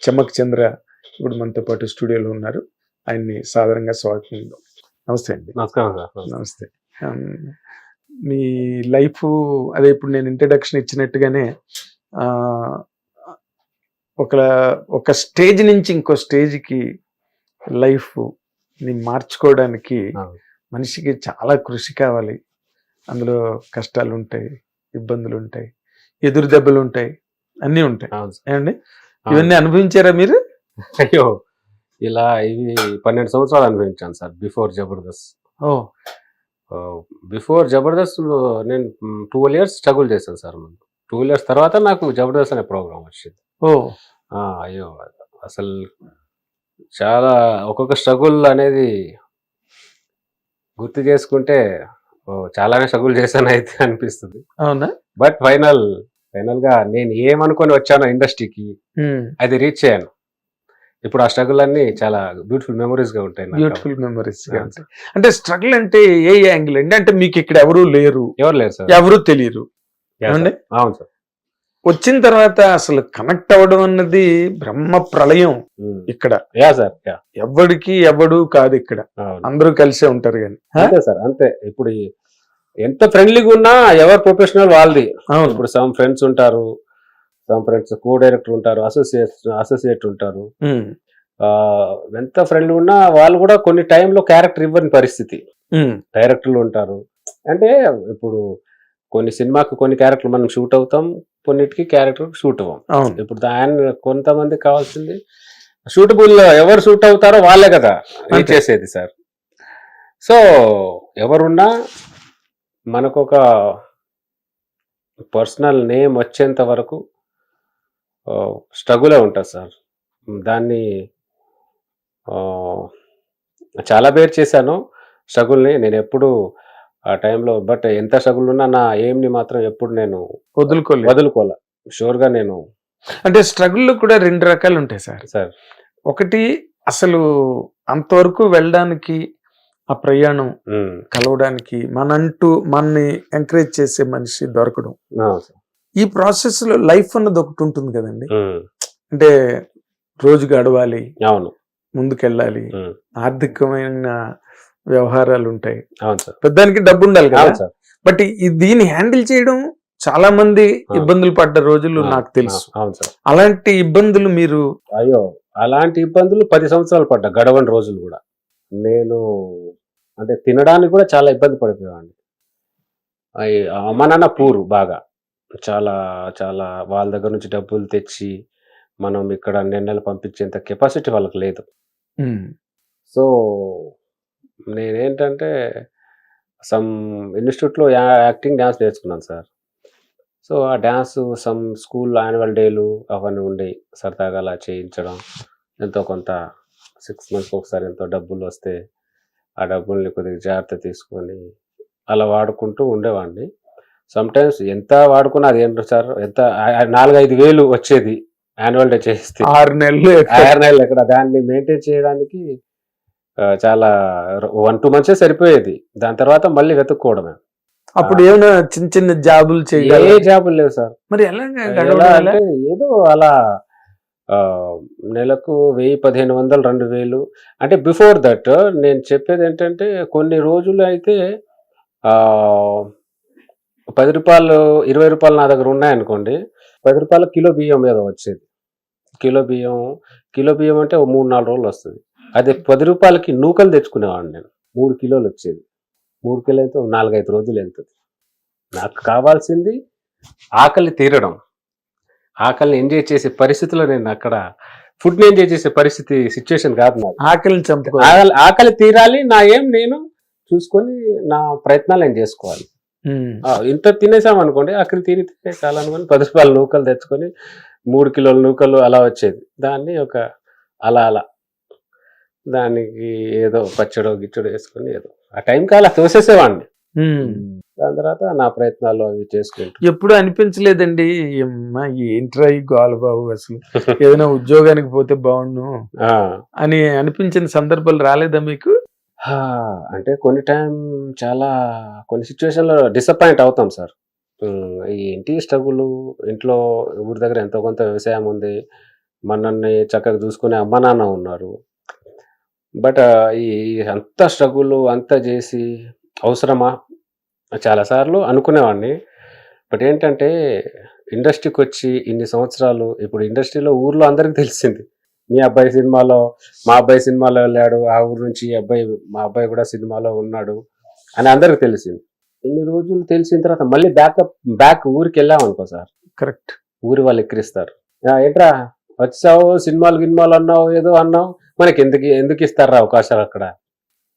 చెమ్మక్ చంద్ర ఇప్పుడు మనతో పాటు స్టూడియోలో ఉన్నారు. ఆయన్ని సాధారణంగా స్వాగతం. నమస్తే అండి. నమస్కారం సార్. నమస్తే. మీ లైఫ్ అదే ఇప్పుడు నేను ఇంట్రడక్షన్ ఇచ్చినట్టుగానే ఒక స్టేజ్ నుంచి ఇంకో స్టేజ్కి లైఫ్ని మార్చుకోవడానికి మనిషికి చాలా కృషి కావాలి. అందులో కష్టాలు ఉంటాయి, ఇబ్బందులు ఉంటాయి, ఎదురు దెబ్బలు ఉంటాయి, అన్నీ ఉంటాయి. ఏమండి, ఇవన్నీ అనుభవించారా మీరు? అయ్యో, ఇలా ఇవి 12 సంవత్సరాలు అనుభవించాను సార్. బిఫోర్ జబర్దస్త్ నేను 12 years స్ట్రగుల్ చేశాను సార్. ముందు 12 years తర్వాత నాకు జబర్దస్త్ అనే ప్రోగ్రామ్ వచ్చింది. అయ్యో, అసలు చాలా ఒక్కొక్క స్ట్రగుల్ అనేది గుర్తు చేసుకుంటే చాలానే స్ట్రగుల్ చేశాను అయితే అనిపిస్తుంది. అవునా? బట్ ఫైనల్ గా నేను ఏమనుకొని వచ్చానో ఇండస్ట్రీకి అది రీచ్ అయ్యాను. ఇప్పుడు ఆ స్ట్రగుల్ అన్ని చాలా బ్యూటిఫుల్ మెమరీస్ గా ఉంటాయి. బ్యూటిఫుల్ మెమరీస్ అంటే స్ట్రగుల్ అంటే ఏ యాంగిల్ అండి? అంటే మీకు ఇక్కడ ఎవరు లేరు సార్, ఎవరు తెలియరు. అవును సార్. వచ్చిన తర్వాత అసలు కనెక్ట్ అవ్వడం అన్నది బ్రహ్మ ప్రళయం ఇక్కడ. ఎవడికి ఎవడు కాదు, ఇక్కడ అందరూ కలిసే ఉంటారు. కానీ అంతే సార్, అంతే. ఇప్పుడు ఎంత ఫ్రెండ్లీగా ఉన్నా ఎవరు ప్రొఫెషనల్ వాళ్ళది. ఇప్పుడు సమ్ ఫ్రెండ్స్ ఉంటారు, సమ్ ఫ్రెండ్స్ కో డైరెక్టర్ ఉంటారు, అసోసియేట్ ఉంటారు. ఎంత ఫ్రెండ్లీ ఉన్నా వాళ్ళు కూడా కొన్ని టైంలో క్యారెక్టర్ ఇవ్వని పరిస్థితి. డైరెక్టర్లు ఉంటారు. అంటే ఇప్పుడు కొన్ని సినిమాకి కొన్ని క్యారెక్టర్లు మనం షూట్ అవుతాం, కొన్నిటికి క్యారెక్టర్ షూట్ అవ్వం. ఇప్పుడు ఆయన కొంతమంది కావాల్సింది షూటబుల్, ఎవరు షూట్ అవుతారో వాళ్ళే కదా రీచ్ చేసేది సార్. సో ఎవరున్నా మనకు ఒక పర్సనల్ నేమ్ వచ్చేంత వరకు స్ట్రగులే ఉంటుంది సార్. దాన్ని చాలా పేరు చేశాను స్ట్రగుల్ని. నేను ఎప్పుడు ఆ టైంలో, బట్ ఎంత స్ట్రగుల్ ఉన్నా నా ఎయిమ్ని మాత్రం ఎప్పుడు నేను వదులుకోలే. షూర్గా నేను అంటే స్ట్రగుల్లో కూడా 2 రకాలు ఉంటాయి సార్. ఒకటి, అసలు అంతవరకు వెళ్ళడానికి, ఆ ప్రయాణం కలవడానికి మనని ఎంకరేజ్ చేసే మనిషి దొరకడం. ఈ ప్రాసెస్ లో లైఫ్ అన్నది ఒకటి ఉంటుంది కదండి. అంటే రోజు గడవాలి, ముందుకెళ్ళాలి, ఆర్థికమైన వ్యవహారాలు ఉంటాయి, పెద్దానికి డబ్బు ఉండాలి కదా. బట్ దీన్ని హ్యాండిల్ చేయడం చాలా మంది ఇబ్బందులు పడ్డ రోజులు నాకు తెలుసు. అలాంటి ఇబ్బందులు మీరు? అయ్యో, అలాంటి ఇబ్బందులు 10 సంవత్సరాలు పడ్డా, గడవని రోజులు కూడా. నేను అంటే తినడానికి కూడా చాలా ఇబ్బంది పడిపోయాను. అమ్మ నాన్న పూరు బాగా, చాలా చాలా వాళ్ళ దగ్గర నుంచి డబ్బులు తెచ్చి మనం ఇక్కడ నెలలు పంపించేంత కెపాసిటీ వాళ్ళకి లేదు. సో నేనేంటంటే సమ్ ఇన్స్టిట్యూట్లో యాక్టింగ్ డ్యాన్స్ నేర్చుకున్నాను సార్. సో ఆ డ్యాన్స్ సమ్ స్కూల్ యాన్యువల్ డేలు అవన్నీ ఉండి సరదాగా అలా చేయించడం, ఎంతో కొంత 6 months ఒకసారి ఎంతో డబ్బులు వస్తే ఆ డబ్బుల్ని కొద్దిగా జాగ్రత్త తీసుకొని అలా వాడుకుంటూ ఉండేవాడిని. సమ్టైమ్స్ ఎంత వాడుకున్నా అది ఏంటో సార్, ఎంత 4-5 వేలు వచ్చేది యాన్యువల్ డే చేస్తే. 6 నెలలు ఎక్కడ దాన్ని మెయింటైన్ చేయడానికి చాలా 1-2 months సరిపోయేది. దాని తర్వాత మళ్ళీ వెతుక్కోవడమే. అప్పుడు ఏమైనా చిన్న చిన్న జాబులు ఏ జాబులు లేవు సార్. మరి ఎలా అంటే ఏదో అలా నెలకు 1000-1500 2000. అంటే బిఫోర్ దట్ నేను చెప్పేది ఏంటంటే కొన్ని రోజులు అయితే 10 రూపాయలు 20 రూపాయలు నా దగ్గర ఉన్నాయనుకోండి, 10 రూపాయల కిలో బియ్యం మీద వచ్చేది. కిలో బియ్యం అంటే 3-4 రోజులు వస్తుంది. అదే 10 రూపాయలకి నూకలు తెచ్చుకునేవాడిని నేను. 3 కిలోలు వచ్చేది. 3 కిలో అయితే 4-5 రోజులు వెళ్తుంది. నాకు కావాల్సింది ఆకలి తీరడం, ఆకలిని ఎంజాయ్ చేసే పరిస్థితిలో నేను అక్కడ ఫుడ్ని ఎంజాయ్ చేసే సిచ్యువేషన్ కాదు నాకు. ఆకలి తీరాలి, నా నేను చూసుకొని నా ప్రయత్నాలు నేను చేసుకోవాలి. ఇంత తినేసాం అనుకోండి, ఆకలి తీరితే చాలా అనుకోని 10 రూపాయల నూకలు తెచ్చుకొని 3 కిలోల నూకలు అలా వచ్చేది. దాన్ని అలా దానికి ఏదో పచ్చడో గిచ్చడో వేసుకొని ఏదో ఆ టైంకి అలా తోసేసేవాడిని. దాని తర్వాత నా ప్రయత్నాలు అవి చేసుకుంటూ. ఎప్పుడు అనిపించలేదండి ఏంట్రా ఈ గోలబాబు, అసలు ఏదైనా ఉద్యోగానికి పోతే బాగుండు అని అనిపించిన సందర్భాలు రాలేదా మీకు? అంటే కొన్ని సిచ్యువేషన్లో డిసప్పాయింట్ అవుతాం సార్. ఏంటి స్ట్రగుల్, ఇంట్లో ఊరి దగ్గర ఎంతో కొంత వ్యవసాయం ఉంది, మనల్ని చక్కగా చూసుకునే అమ్మ నాన్న ఉన్నారు. బట్ ఈ అంత స్ట్రగుల్ అంతా చేసి అవసరమా? చాలా సార్లు అనుకునేవాడిని. బట్ ఏంటంటే ఇండస్ట్రీకి వచ్చి ఇన్ని సంవత్సరాలు ఇప్పుడు ఇండస్ట్రీలో ఊర్లో అందరికి తెలిసింది. మీ అబ్బాయి సినిమాలో, మా అబ్బాయి సినిమాలో వెళ్ళాడు, ఆ ఊరు నుంచి ఈ అబ్బాయి, మా అబ్బాయి కూడా సినిమాలో ఉన్నాడు అని అందరికి తెలిసింది. ఇన్ని రోజులు తెలిసిన తర్వాత మళ్ళీ బ్యాక్ ఊరికి వెళ్ళామనుకో సార్, కరెక్ట్, ఊరి వాళ్ళు ఎక్కిరిస్తారు. ఏంట్రా వచ్చావు, సినిమాలు అన్నావు, ఏదో అన్నావు, మనకి ఎందుకు ఇస్తారా అవకాశాలు? అక్కడ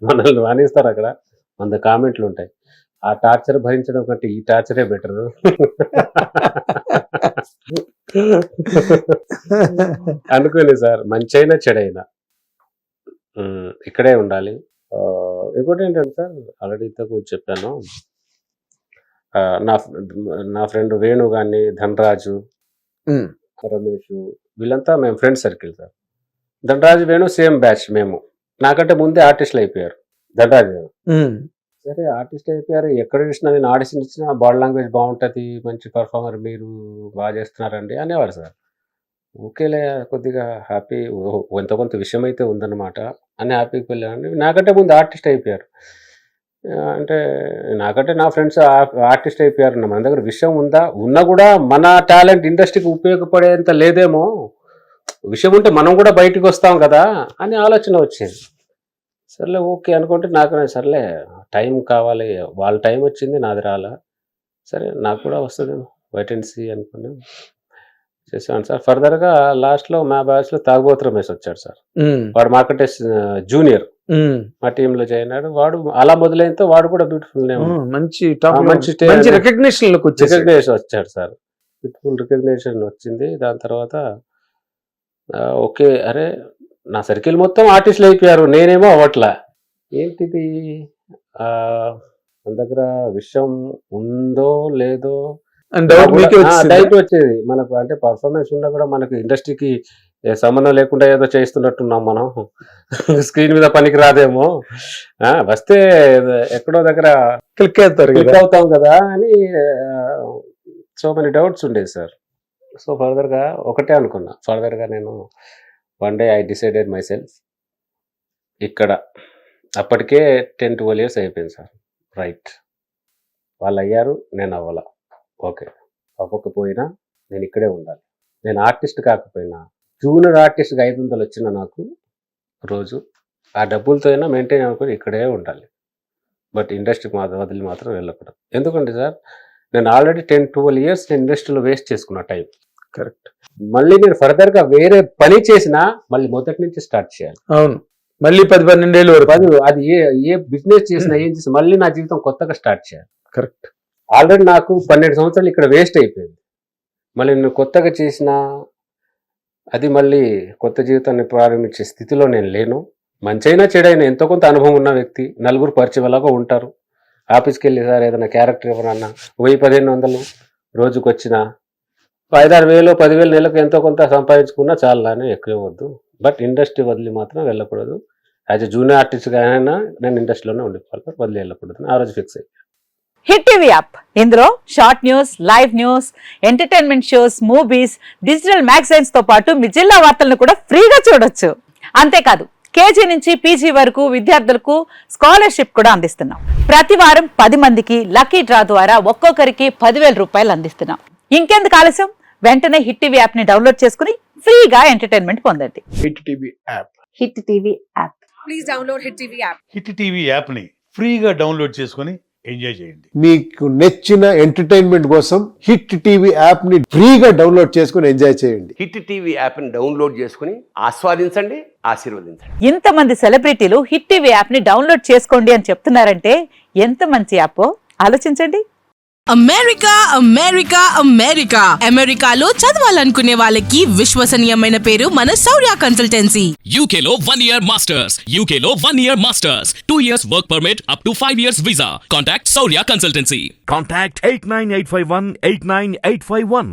మనల్ని రాణిస్తారు. అక్కడ 100 కామెంట్లు ఉంటాయి. ఆ టార్చర్ భరించడం కంటే ఈ టార్చరే బెటర్. అనుకోండి సార్, మంచైనా చెడైనా ఇక్కడే ఉండాలి. ఇంకోటి ఏంటంటే సార్, ఆల్రెడీ ఇంతకు చెప్పాను, నా ఫ్రెండ్ వేణు కానీ, ధనరాజు, రమేష్, వీళ్ళంతా మేము friend circle sir. Dhanraj, Venu same batch మేము. నాకంటే ముందే ఆర్టిస్టులు అయిపోయారు ధనరాజు వేణు. సరే ఆర్టిస్ట్ అయిపోయారు, ఎక్కడ చూసినా నేను ఆడిషన్ ఇచ్చినా బాడీ లాంగ్వేజ్ బాగుంటుంది, మంచి పర్ఫార్మర్, మీరు బాగా చేస్తున్నారండి అనేవారు సార్. ఓకేలే, కొద్దిగా హ్యాపీ, కొంత విషయం అయితే ఉందన్నమాట అని హ్యాపీకి వెళ్ళానండి. నాకంటే ముందు ఆర్టిస్ట్ అయిపోయారు. అంటే నాకంటే నా ఫ్రెండ్స్ ఆర్టిస్ట్ అయిపోయారు. మన దగ్గర విషయం ఉందా? ఉన్నా కూడా మన టాలెంట్ ఇండస్ట్రీకి ఉపయోగపడేంత లేదేమో. విషయం ఉంటే మనం కూడా బయటకు వస్తాం కదా అని ఆలోచన వచ్చింది. సర్లే ఓకే అనుకుంటే నాకు సర్లే టైం కావాలి, వాళ్ళ టైం వచ్చింది, నాది రాలా, సరే నాకు కూడా వస్తుందేమో, వెయిట్ అండ్ సీ అనుకుని చేసాను సార్. ఫర్దర్గా లాస్ట్లో మా బ్యాచ్లో తాగుబోతు రమేష్ వచ్చాడు సార్. వాడు మార్కెట్ జూనియర్ మా టీంలో జాయిన్ అయ్యాడు. వాడు అలా మొదలైనతో వాడు కూడా బ్యూటిఫుల్ నేమ్, మంచి రికగ్నిషన్ వచ్చాడు సార్. బ్యూటిఫుల్ రికగ్నిషన్ వచ్చింది. దాని తర్వాత ఓకే, అరే నా సర్కిల్ మొత్తం ఆర్టిస్టులు అయిపోయారు, నేనేమో అవ్వట్లా, ఏంటిది, మన దగ్గర విషయం ఉందో లేదో డౌట్ వచ్చేది మనకు. అంటే పర్ఫార్మెన్స్ ఉన్నా కూడా మనకు ఇండస్ట్రీకి సంబంధం లేకుండా ఏదో చేస్తున్నట్టున్నాం మనం, స్క్రీన్ మీద పనికి రాదేమో, వస్తే ఎక్కడో దగ్గర క్లిక్ అవుతాం కదా అని సో మెనీ డౌట్స్ ఉండేది సార్. సో ఫర్దర్గా ఒకటే అనుకున్నా, ఫర్దర్గా నేను one day I decided my self, ఇక్కడ అప్పటికే 10-12 years అయిపోయింది సార్. రైట్, వాళ్ళు అయ్యారు, నేను అవ్వాల, ఓకే, అవ్వకపోయినా నేను ఇక్కడే ఉండాలి. నేను ఆర్టిస్ట్ కాకపోయినా జూనియర్ ఆర్టిస్ట్కి 500 వచ్చిన నాకు రోజు, ఆ డబ్బులతో అయినా మెయింటైన్ అనుకుని ఇక్కడే ఉండాలి. బట్ ఇండస్ట్రీకి వదిలి మాత్రం వెళ్ళకూడదు. ఎందుకంటే సార్ నేను ఆల్రెడీ 10-12 years నేను ఇండస్ట్రీలో వేస్ట్ చేసుకున్న టైం. కరెక్ట్. మళ్ళీ నేను ఫర్దర్గా వేరే పని చేసినా మళ్ళీ మొదటి నుంచి స్టార్ట్ చేయాలి. అవును, మళ్ళీ 10-12 ఏళ్ళు వరకు అది ఏ బిజినెస్ చేసినా ఏం చేసినా మళ్ళీ నా జీవితం కొత్తగా స్టార్ట్ చేయాలి. కరెక్ట్. ఆల్రెడీ నాకు 12 సంవత్సరాలు ఇక్కడ వేస్ట్ అయిపోయింది. మళ్ళీ నేను కొత్తగా చేసిన అది మళ్ళీ కొత్త జీవితాన్ని ప్రారంభించే స్థితిలో నేను లేను. మంచైనా చెడైనా ఎంతో కొంత అనుభవం ఉన్న వ్యక్తి, నలుగురు పరిచయం ఎలాగో ఉంటారు. ఆఫీస్కి వెళ్ళి సార్ ఏదైనా క్యారెక్టర్ ఎవరన్నా 1000-1500 రోజుకు వచ్చిన 5-6 వేలు 10,000 నెలకు ఎంతో కొంత సంపాదించుకున్నా చాలానే, ఎక్కువ వద్దు. బట్ ఇండస్ట్రీ వదిలి మాత్రం వెళ్ళకూడదు. యాజ్ ఎ జూనియర్ ఆర్టిస్ట్గా అయినా నేను ఇండస్ట్రీలోనే ఉండిపోవాలి, వదిలి వెళ్ళకూడదు. ఆ రోజు ఫిక్స్ అయ్యి హిట్ టీవీ యాప్, ఇందులో short news, live news, entertainment shows, movies, digital magazines తో పాటు మీ జిల్లా వార్తలను కూడా ఫ్రీగా చూడొచ్చు. అంతేకాదు కేజీ నుంచి పీజీ వరకు విద్యార్థులకు స్కాలర్షిప్ కూడా అందిస్తున్నాం. ప్రతి వారం 10 మందికి లక్కీ డ్రా ద్వారా ఒక్కొక్కరికి 10,000 రూపాయలు అందిస్తున్నాం. ఇంకెందుకు ఆలస్యం, వెంటనే హిట్ టీవీ యాప్ ని డౌన్లోడ్ చేసుకుని ఫ్రీగా ఎంటర్టైన్మెంట్ పొందండి. Hit TV app. Hit TV app. Please download hit TV app. Hit TV app ని ఫ్రీగా డౌన్లోడ్ చేసుకొని ఎంజాయ్ చేయండి. మీకు నచ్చిన ఎంటర్టైన్మెంట్ కోసం హిట్ టీవీ యాప్ ని ఫ్రీగా డౌన్లోడ్ చేసుకుని ఎంజాయ్ చేయండి. హిట్ టీవీ యాప్ ని డౌన్లోడ్ చేసుకుని ఆస్వాదించండి, ఆశీర్వదించండి. ఇంతమంది సెలబ్రిటీలు హిట్ టీవీ యాప్ ని డౌన్లోడ్ చేసుకోండి అని చెప్తున్నారంటే ఎంత మంచి యాప్ ఆలోచించండి. అమెరికా అమెరికాలో చదవాలనుకునే వాళ్ళకి విశ్వసనీయమైన పేరు మన శౌర్య కన్సల్టెన్సీ. UK లో 1 year masters, UK లో 1 year masters, 2 years work permit up to 5 years visa. Contact Saurya Consultancy. Contact 89851 89851.